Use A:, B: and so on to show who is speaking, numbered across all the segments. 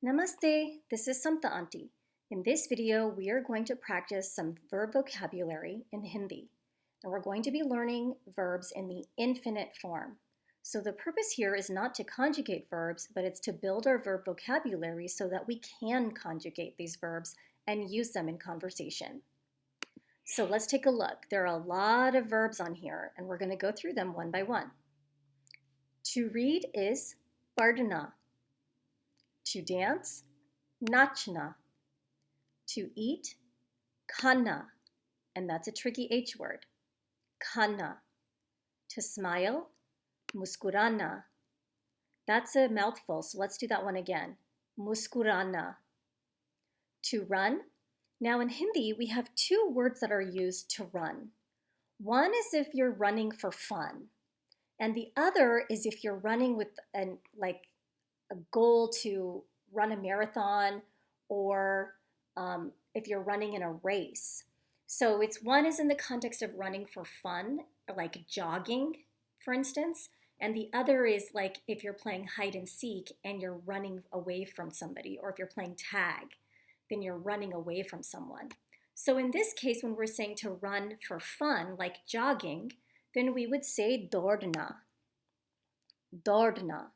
A: Namaste, this is Samta Auntie. In this video, we are going to practice some verb vocabulary in Hindi. And we're going to be learning verbs in the infinite form. So the purpose here is not to conjugate verbs, but it's to build our verb vocabulary so that we can conjugate these verbs and use them in conversation. So let's take a look. There are a lot of verbs on here, and we're going to go through them one by one. To read is padhna. To dance, nachna. To eat, khana, and that's a tricky H word, khana. To smile, muskurana. That's a mouthful, so let's do that one again, muskurana. To run, now in Hindi we have two words that are used to run. One is if you're running for fun, and the other is if you're running with a goal to run a marathon or if you're running in a race. So one is in the context of running for fun, like jogging, for instance, and the other is like if you're playing hide and seek and you're running away from somebody, or if you're playing tag, then you're running away from someone. So in this case, when we're saying to run for fun, like jogging, then we would say dordna, dordna.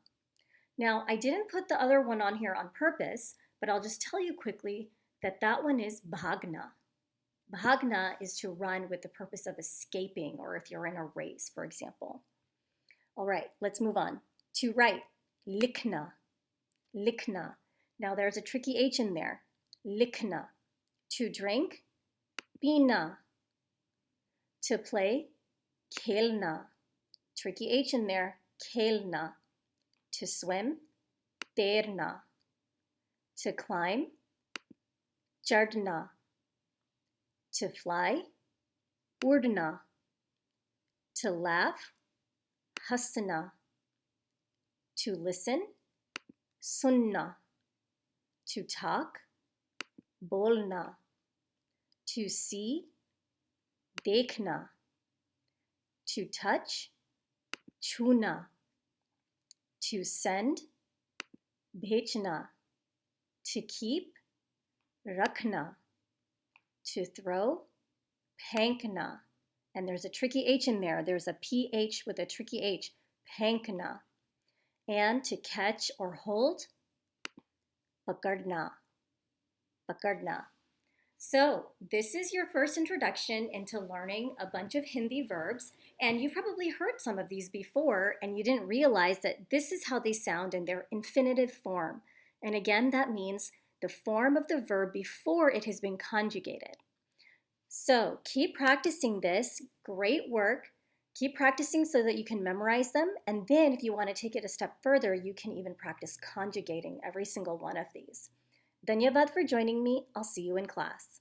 A: Now, I didn't put the other one on here on purpose, but I'll just tell you quickly that that one is bhagna. Bhagna is to run with the purpose of escaping, or if you're in a race, for example. All right, let's move on. To write, likhna, likhna. Now there's a tricky H in there, likhna. To drink, pina. To play, khelna. Tricky H in there, khelna. To swim, terna. To climb, chadna. To fly, udna. To laugh, hasna. To listen, sunna. To talk, bolna. To see, dekhna. To touch, chuna. To send, bhejna. To keep, rakhna. To throw, phankna. And there's a tricky H in there. There's a PH with a tricky H, phankna. And to catch or hold, pakadna, pakadna. So this is your first introduction into learning a bunch of Hindi verbs, and you've probably heard some of these before and you didn't realize that this is how they sound in their infinitive form. And again, that means the form of the verb before it has been conjugated. So keep practicing this. Great work. Keep practicing so that you can memorize them, and then if you want to take it a step further, you can even practice conjugating every single one of these. Dhanyavad for joining me. I'll see you in class.